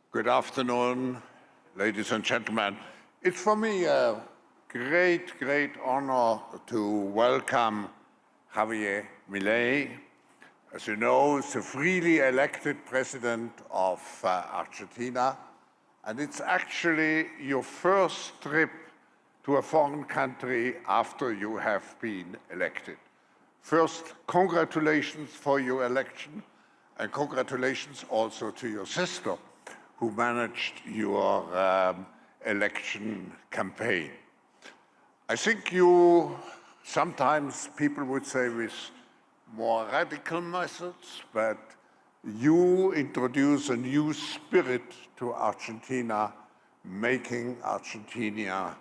Good afternoon, ladies and gentlemen. It's for me a great honor to welcome Javier Milei. As you know, he's the freely elected president of Argentina, and it's actually your first trip to a foreign country after you have been elected. First, congratulations for your election, and congratulations also to your sister, who managed your election campaign. I think you, sometimes people would say with more radical methods, but you introduce a new spirit to Argentina, making Argentina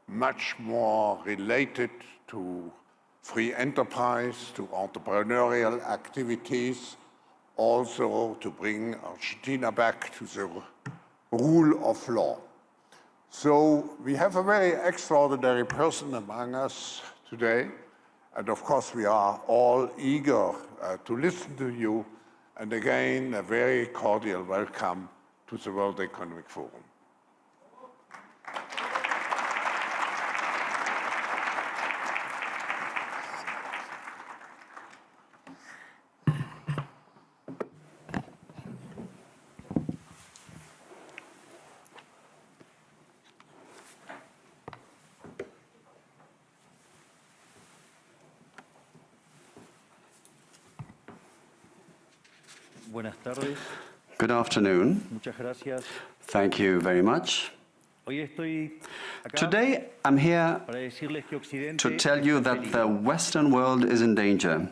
much more related to free enterprise, to entrepreneurial activities, also to bring Argentina back to the rule of law. So we have a very extraordinary person among us today, and of course we are all eager to listen to you, and again a very cordial welcome to the World Economic Forum. Good afternoon. Thank you very much. Today, I'm here to tell you that the Western world is in danger.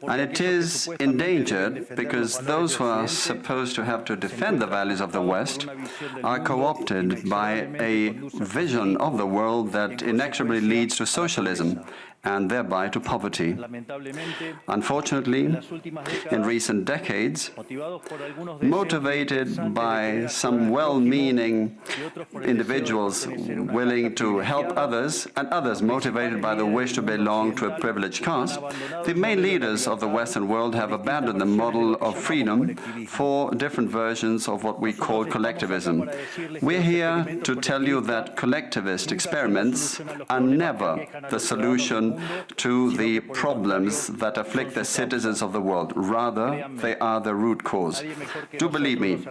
And it is endangered because those who are supposed to have to defend the values of the West are co-opted by a vision of the world that inexorably leads to socialism and thereby to poverty. Unfortunately, in recent decades, motivated by some well-meaning individuals willing to help others, and others motivated by the wish to belong to a privileged caste, the main leaders of the Western world have abandoned the model of freedom for different versions of what we call collectivism. We're here to tell you that collectivist experiments are never the solution to the problems that afflict the citizens of the world. Rather, they are the root cause. Do believe me,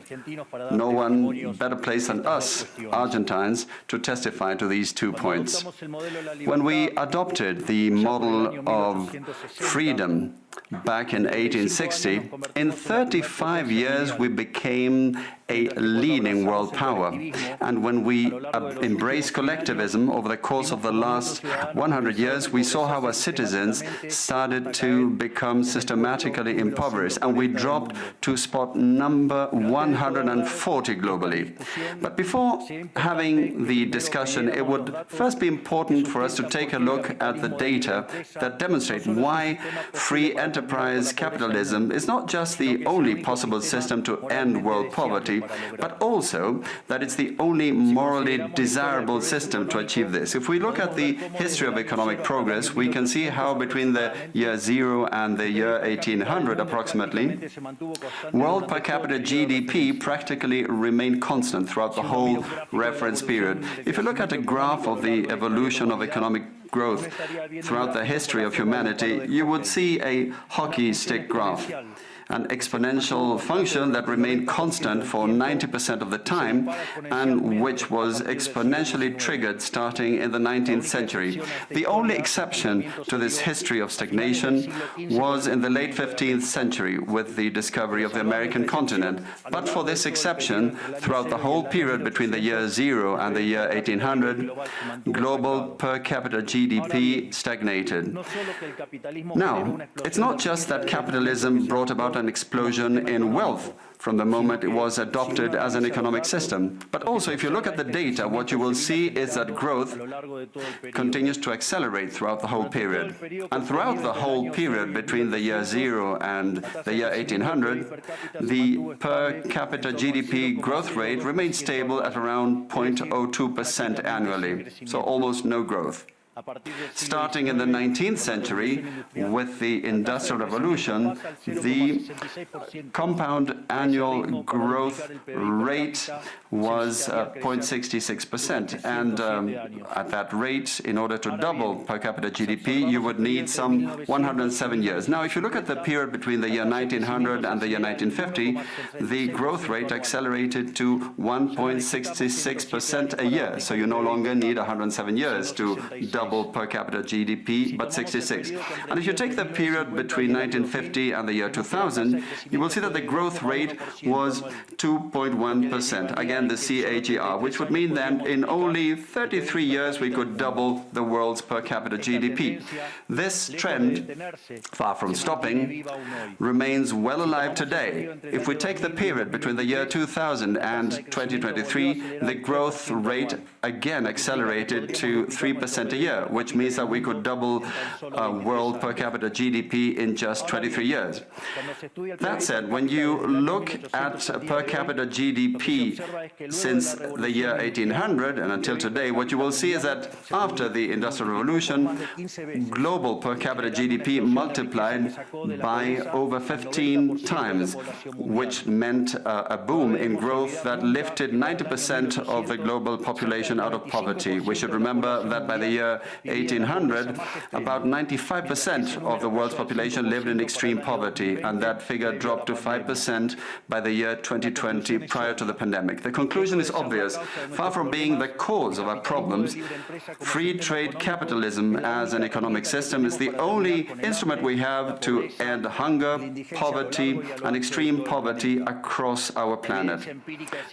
no one better placed than us, Argentines, to testify to these 2 points. When we adopted the model of freedom back in 1860, in 35 years we became a leading world power. And when we embraced collectivism over the course of the last 100 years, we saw how our citizens started to become systematically impoverished, and we dropped to spot number 140 globally. But before having the discussion, it would first be important for us to take a look at the data that demonstrate why free enterprise capitalism is not just the only possible system to end world poverty, but also that it's the only morally desirable system to achieve this. If we look at the history of economic progress, we can see how between the year 0 and the year 1800 approximately, world per capita GDP practically remained constant throughout the whole reference period. If you look at a graph of the evolution of economic growth throughout the history of humanity, you would see a hockey stick graph, an exponential function that remained constant for 90% of the time and which was exponentially triggered starting in the 19th century. The only exception to this history of stagnation was in the late 15th century with the discovery of the American continent. But for this exception, throughout the whole period between the year 0 and the year 1800, global per capita GDP stagnated. Now, it's not just that capitalism brought about an explosion in wealth from the moment it was adopted as an economic system. But also, if you look at the data, what you will see is that growth continues to accelerate throughout the whole period. And throughout the whole period between the year 0 and the year 1800, the per capita GDP growth rate remained stable at around 0.02% annually, so almost no growth. Starting in the 19th century, with the Industrial Revolution, the compound annual growth rate was 0.66%. And at that rate, in order to double per capita GDP, you would need some 107 years. Now, if you look at the period between the year 1900 and the year 1950, the growth rate accelerated to 1.66% a year. So you no longer need 107 years to double per capita GDP, but 66. And if you take the period between 1950 and the year 2000, you will see that the growth rate was 2.1%. Again, the CAGR, which would mean that in only 33 years we could double the world's per capita GDP. This trend, far from stopping, remains well alive today. If we take the period between the year 2000 and 2023, the growth rate again accelerated to 3% a year, which means that we could double world per capita GDP in just 23 years. That said, when you look at per capita GDP since the year 1800 and until today, what you will see is that after the Industrial Revolution, global per capita GDP multiplied by over 15 times, which meant a boom in growth that lifted 90% of the global population out of poverty. We should remember that by the year 1800, about 95% of the world's population lived in extreme poverty, and that figure dropped to 5% by the year 2020, prior to the pandemic. The conclusion is obvious. Far from being the cause of our problems, free trade capitalism as an economic system is the only instrument we have to end hunger, poverty, and extreme poverty across our planet.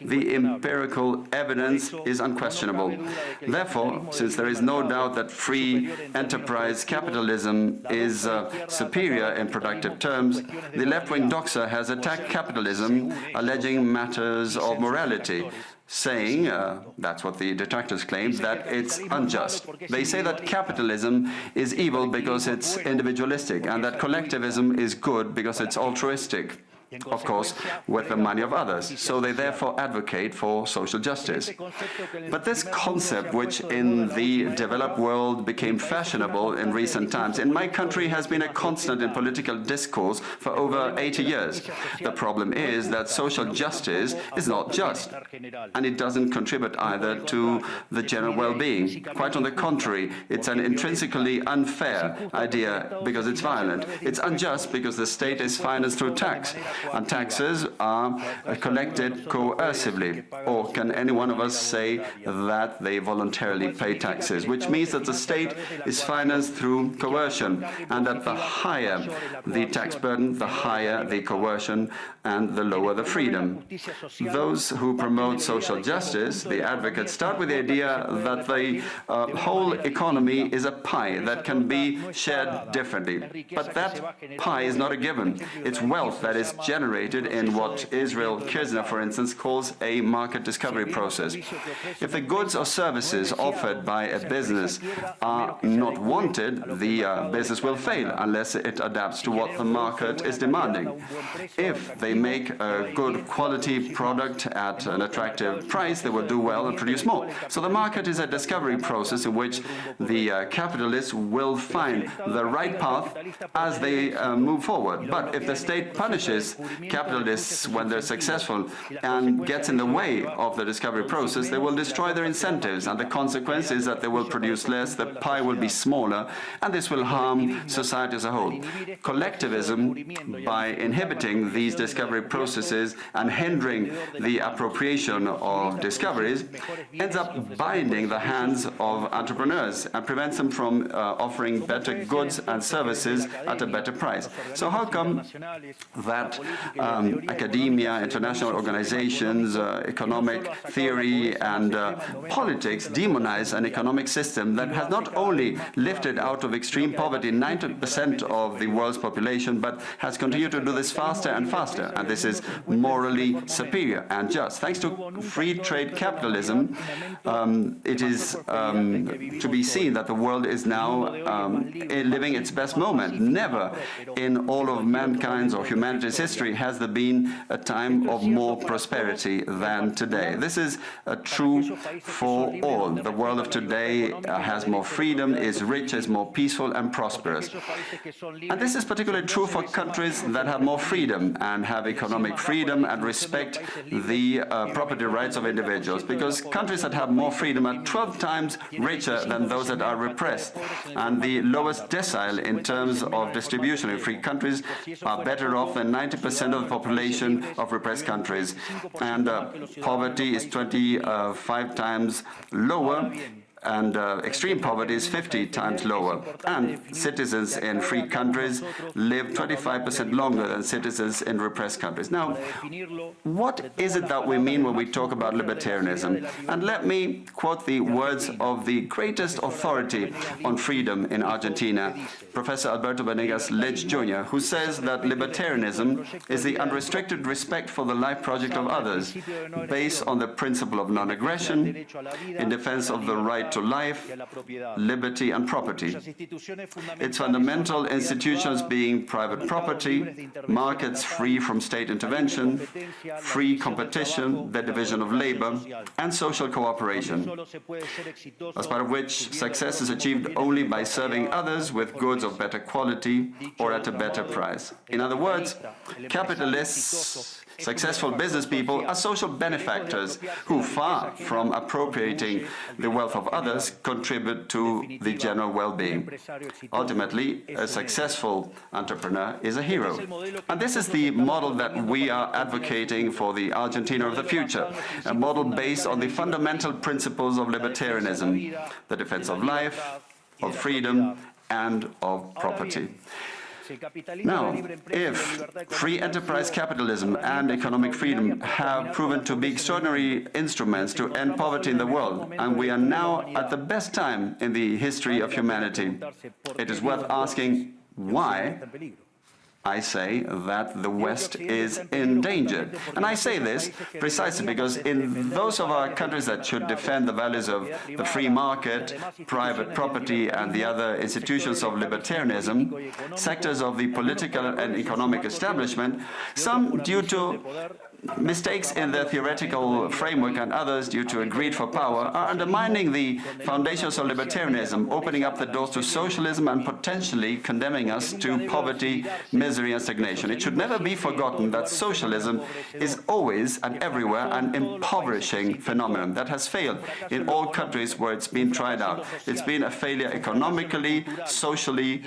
The empirical evidence is unquestionable. Therefore, since there is no doubt that free enterprise capitalism is superior in productive terms, the left-wing doxa has attacked capitalism, alleging matters of morality, saying, that's what the detractors claim, that it's unjust. They say that capitalism is evil because it's individualistic, and that collectivism is good because it's altruistic, of course, with the money of others. So they therefore advocate for social justice. But this concept, which in the developed world became fashionable in recent times, in my country has been a constant in political discourse for over 80 years. The problem is that social justice is not just, and it doesn't contribute either to the general well-being. Quite on the contrary, it's an intrinsically unfair idea because it's violent. It's unjust because the state is financed through tax. And taxes are collected coercively. Or can any one of us say that they voluntarily pay taxes? Which means that the state is financed through coercion, and that the higher the tax burden, the higher the coercion, and the lower the freedom. Those who promote social justice, the advocates, start with the idea that the whole economy is a pie that can be shared differently. But that pie is not a given. It's wealth that is generated in what Israel Kirzner, for instance, calls a market discovery process. If the goods or services offered by a business are not wanted, the business will fail unless it adapts to what the market is demanding. If they make a good quality product at an attractive price, they will do well and produce more. So the market is a discovery process in which the capitalists will find the right path as they move forward. But if the state punishes capitalists when they're successful and gets in the way of the discovery process, they will destroy their incentives, and the consequence is that they will produce less, the pie will be smaller, and this will harm society as a whole. Collectivism, by inhibiting these discovery processes and hindering the appropriation of discoveries, ends up binding the hands of entrepreneurs and prevents them from offering better goods and services at a better price. So how come that academia, international organizations, economic theory and politics demonize an economic system that has not only lifted out of extreme poverty 90% of the world's population, but has continued to do this faster and faster, and this is morally superior and just. Thanks to free trade capitalism, it is to be seen that the world is now living its best moment. Never in all of mankind's or humanity's history history has there been a time of more prosperity than today. This is true for all. The world of today has more freedom, is rich, is more peaceful and prosperous. And this is particularly true for countries that have more freedom and have economic freedom and respect the property rights of individuals, because countries that have more freedom are 12 times richer than those that are repressed, and the lowest decile in terms of distribution in free countries are better off than 90% of the population of repressed countries, and poverty is 25 times lower, and extreme poverty is 50 times lower. And citizens in free countries live 25% longer than citizens in repressed countries. Now, what is it that we mean when we talk about libertarianism? And let me quote the words of the greatest authority on freedom in Argentina, Professor Alberto Venegas Lynch Jr., who says that libertarianism is the unrestricted respect for the life project of others, based on the principle of non-aggression, in defense of the right to life, liberty and property. Its fundamental institutions being private property, markets free from state intervention, free competition, the division of labor, and social cooperation, as part of which success is achieved only by serving others with goods of better quality or at a better price. In other words, capitalists, successful business people are social benefactors who, far from appropriating the wealth of others, contribute to the general well-being. Ultimately, a successful entrepreneur is a hero. And this is the model that we are advocating for the Argentina of the future, a model based on the fundamental principles of libertarianism, the defense of life, of freedom, and of property. Now, if free enterprise capitalism and economic freedom have proven to be extraordinary instruments to end poverty in the world, and we are now at the best time in the history of humanity, it is worth asking why I say that the West is endangered. And I say this precisely because in those of our countries that should defend the values of the free market, private property, and the other institutions of libertarianism, sectors of the political and economic establishment, some due to mistakes in their theoretical framework and others due to a greed for power, are undermining the foundations of libertarianism, opening up the doors to socialism and potentially condemning us to poverty, misery and stagnation. It should never be forgotten that socialism is always and everywhere an impoverishing phenomenon that has failed in all countries where it's been tried out. It's been a failure economically, socially,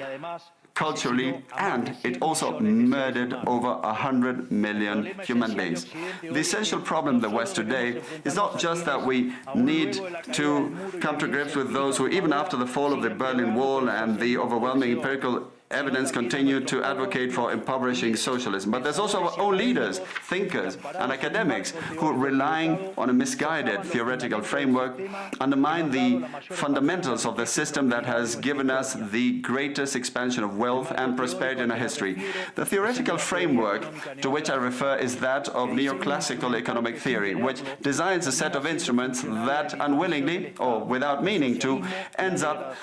culturally, and it also murdered over 100 million human beings. The essential problem in the West today is not just that we need to come to grips with those who, even after the fall of the Berlin Wall and the overwhelming empirical evidence, continue to advocate for impoverishing socialism. But there's also our own leaders, thinkers, and academics who, relying on a misguided theoretical framework, undermine the fundamentals of the system that has given us the greatest expansion of wealth and prosperity in our history. The theoretical framework to which I refer is that of neoclassical economic theory, which designs a set of instruments that unwillingly, or without meaning to, ends up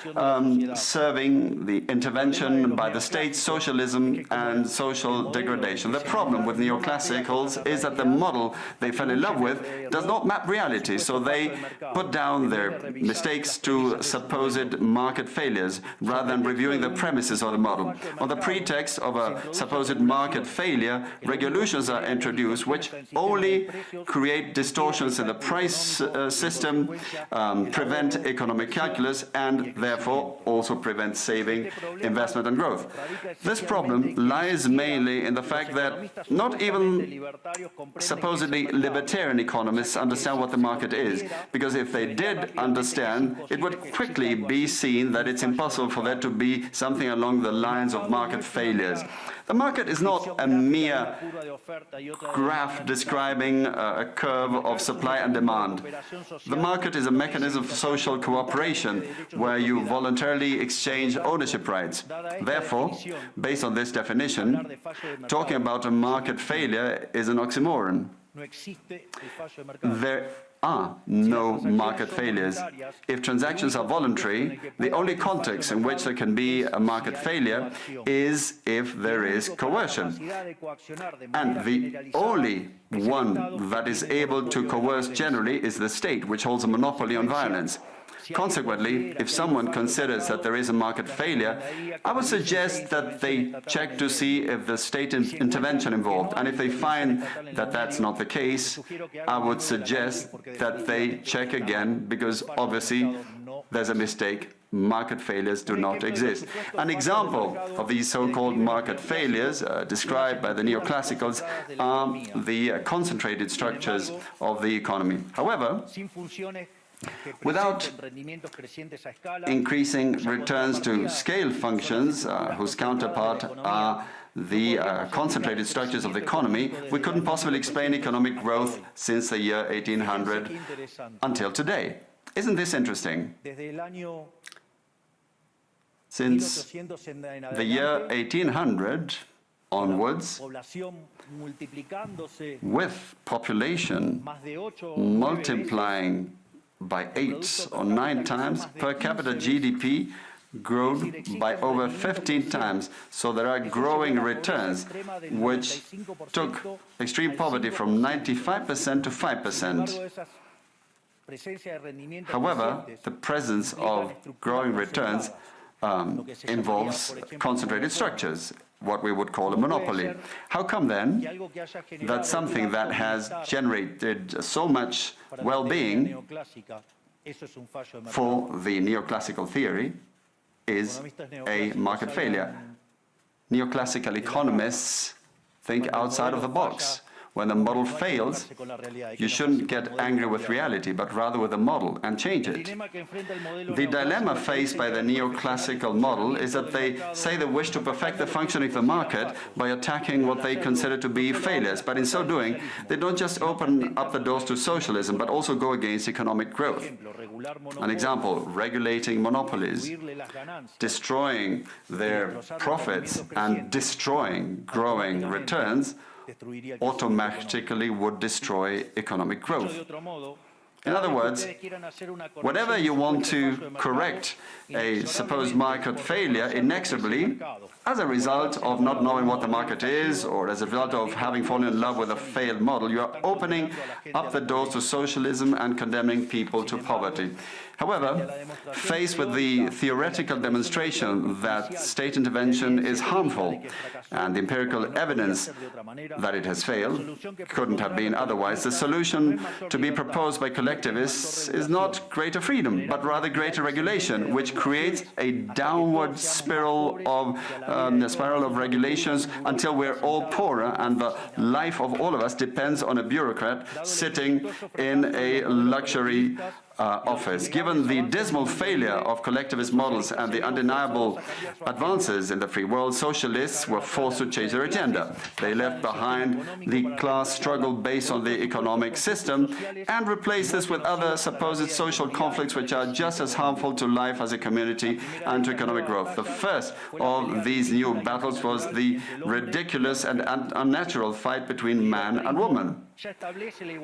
serving the intervention by the state, socialism and social degradation. The problem with neoclassicals is that the model they fell in love with does not map reality, so they put down their mistakes to supposed market failures rather than reviewing the premises of the model. On the pretext of a supposed market failure, regulations are introduced which only create distortions in the price system, prevent economic calculus, and therefore also prevent saving, investment and growth. This problem lies mainly in the fact that not even supposedly libertarian economists understand what the market is, because if they did understand, it would quickly be seen that it's impossible for there to be something along the lines of market failures. The market is not a mere graph describing a curve of supply and demand. The market is a mechanism for social cooperation where you voluntarily exchange ownership rights. Therefore, based on this definition, talking about a market failure is an oxymoron. there are no market failures. If transactions are voluntary, the only context in which there can be a market failure is if there is coercion. And the only one that is able to coerce generally is the state, which holds a monopoly on violence. Consequently, if someone considers that there is a market failure, I would suggest that they check to see if the state intervention involved. And if they find that that's not the case, I would suggest that they check again, because obviously there's a mistake. Market failures do not exist. An example of these so-called market failures described by the neoclassicals are the concentrated structures of the economy. However, without increasing returns to scale functions, whose counterpart are the concentrated structures of the economy, we couldn't possibly explain economic growth since the year 1800 until today. Isn't this interesting? Since the year 1800 onwards, with population multiplying by 8 or 9 times, per capita GDP grown by over 15 times. So there are growing returns, which took extreme poverty from 95% to 5%. However, the presence of growing returns involves concentrated structures, what we would call a monopoly. How come then that something that has generated so much well-being for the neoclassical theory is a market failure? Neoclassical economists think outside of the box. When the model fails, you shouldn't get angry with reality, but rather with the model and change it. The dilemma faced by the neoclassical model is that they say they wish to perfect the functioning of the market by attacking what they consider to be failures. But in so doing, they don't just open up the doors to socialism, but also go against economic growth. An example, regulating monopolies, destroying their profits and destroying growing returns automatically would destroy economic growth. In other words, whenever you want to correct a supposed market failure inexorably, as a result of not knowing what the market is, or as a result of having fallen in love with a failed model, you are opening up the doors to socialism and condemning people to poverty. However, faced with the theoretical demonstration that state intervention is harmful and the empirical evidence that it has failed couldn't have been otherwise, the solution to be proposed by collectivists is not greater freedom, but rather greater regulation, which creates a downward spiral of regulations until we're all poorer and the life of all of us depends on a bureaucrat sitting in a luxury office. Given the dismal failure of collectivist models and the undeniable advances in the free world, socialists were forced to change their agenda. They left behind the class struggle based on the economic system and replaced this with other supposed social conflicts which are just as harmful to life as a community and to economic growth. The first of these new battles was the ridiculous and unnatural fight between man and woman.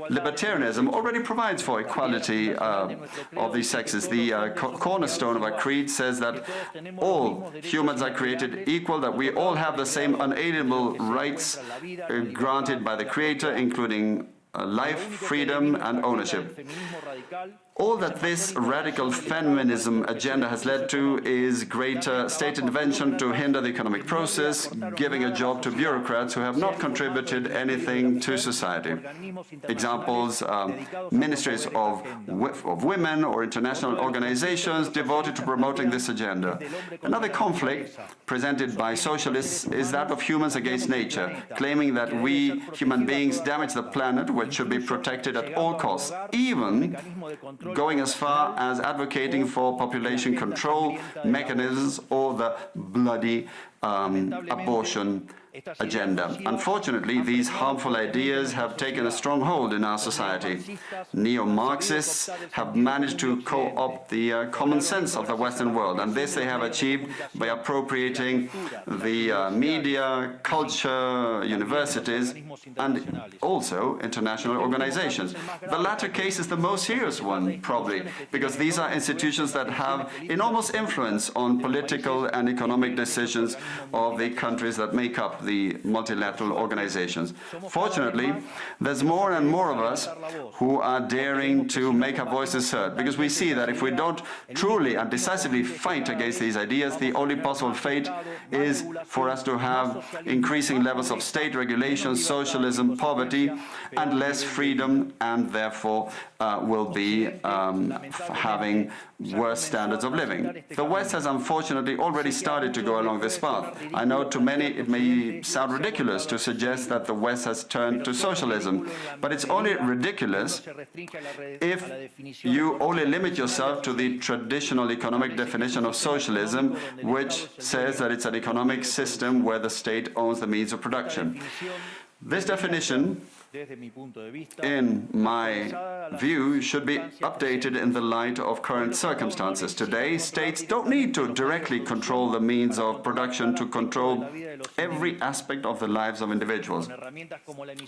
Libertarianism already provides for equality of these sexes. The cornerstone of our creed says that all humans are created equal, that we all have the same unalienable rights granted by the Creator, including life, freedom, and ownership. All that this radical feminism agenda has led to is greater state intervention to hinder the economic process, giving a job to bureaucrats who have not contributed anything to society. Examples, ministries of women or international organizations devoted to promoting this agenda. Another conflict presented by socialists is that of humans against nature, claiming that we human beings damage the planet, which should be protected at all costs, even going as far as advocating for population control mechanisms or the bloody abortion agenda. Unfortunately, these harmful ideas have taken a strong hold in our society. Neo-Marxists have managed to co-opt the common sense of the Western world, and this they have achieved by appropriating the media, culture, universities, and also international organizations. The latter case is the most serious one, probably, because these are institutions that have enormous influence on political and economic decisions of the countries that make up the multilateral organizations. Fortunately, there's more and more of us who are daring to make our voices heard, because we see that if we don't truly and decisively fight against these ideas, the only possible fate is for us to have increasing levels of state regulation, socialism, poverty, and less freedom, and therefore will be having worse standards of living. The West has unfortunately already started to go along this path. I know to many it may sound ridiculous to suggest that the West has turned to socialism, but it's only ridiculous if you only limit yourself to the traditional economic definition of socialism, which says that it's an economic system where the state owns the means of production. This definition, in my view, should be updated in the light of current circumstances. Today, states don't need to directly control the means of production to control every aspect of the lives of individuals.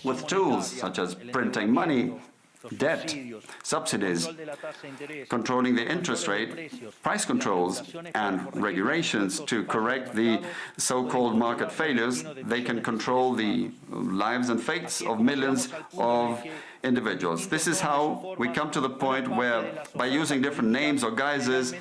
With tools such as printing money, debt, subsidies, controlling the interest rate, price controls, and regulations to correct the so-called market failures, they can control the lives and fates of millions of individuals. This is how we come to the point where, by using different names or guises,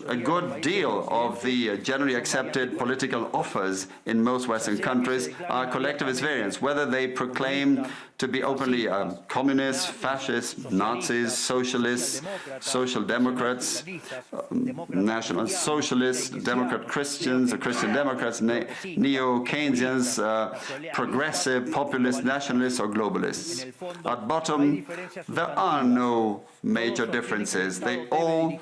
a good deal of the generally accepted political offers in most Western countries are collectivist variants, whether they proclaim to be openly communists, fascists, Nazis, socialists, social democrats, national socialists, Democrat Christians, Christian Democrats, neo-Keynesians, progressive, populist, nationalists, or globalists. At bottom, there are no major differences. They all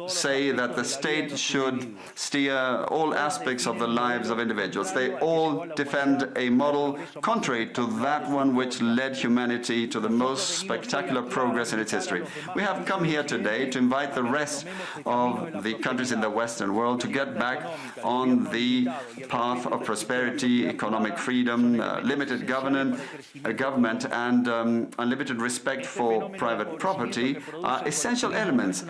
say that the state should steer all aspects of the lives of individuals. They all defend a model contrary to that one which led humanity to the most spectacular progress in its history. We have come here today to invite the rest of the countries in the Western world to get back on the path of prosperity, economic freedom, limited government, and unlimited respect for private property are essential elements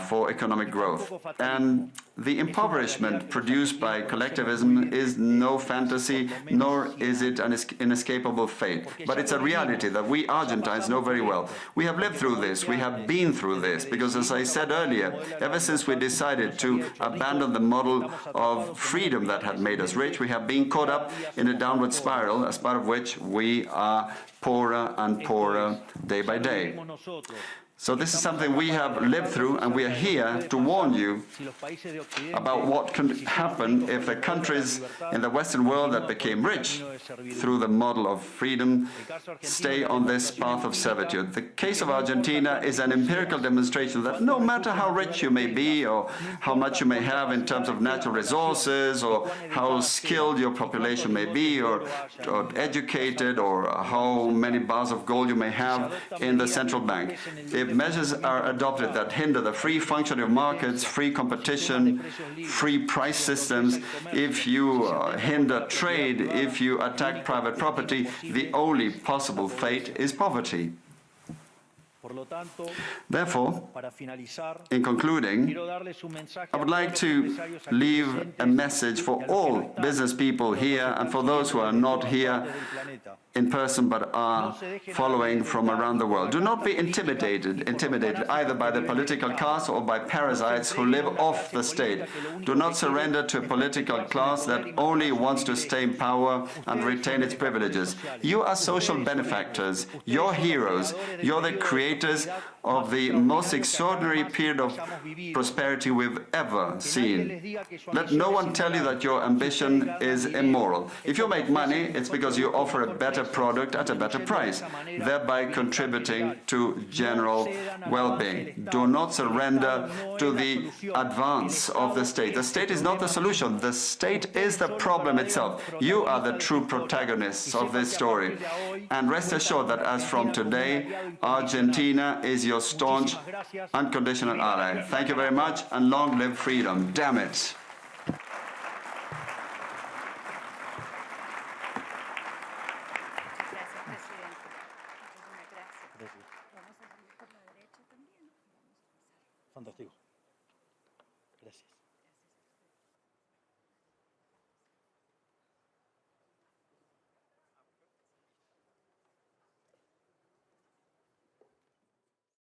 for economic growth. And the impoverishment produced by collectivism is no fantasy, nor is it an inescapable fate. But it's a reality that we Argentines know very well. We have lived through this, we have been through this, because as I said earlier, ever since we decided to abandon the model of freedom that had made us rich, we have been caught up in a downward spiral, as part of which we are poorer and poorer day by day. So this is something we have lived through, and we are here to warn you about what can happen if the countries in the Western world that became rich through the model of freedom stay on this path of servitude. The case of Argentina is an empirical demonstration that no matter how rich you may be, or how much you may have in terms of natural resources, or how skilled your population may be, or educated, or how many bars of gold you may have in the central bank, if measures are adopted that hinder the free functioning of markets, free competition, free price systems, if you hinder trade, if you attack private property, the only possible fate is poverty. Therefore, in concluding, I would like to leave a message for all business people here and for those who are not here in person but are following from around the world. Do not be intimidated either by the political class or by parasites who live off the state. Do not surrender to a political class that only wants to stay in power and retain its privileges. You are social benefactors, you're heroes, you're the creators of the most extraordinary period of prosperity we've ever seen. Let no one tell you that your ambition is immoral. If you make money, it's because you offer a better product at a better price, thereby contributing to general well-being. Do not surrender to the advance of the state. The state is not the solution. The state is the problem itself. You are the true protagonists of this story. And rest assured that as from today, Argentina is your staunch, unconditional ally. Thank you very much, and long live freedom. Damn it.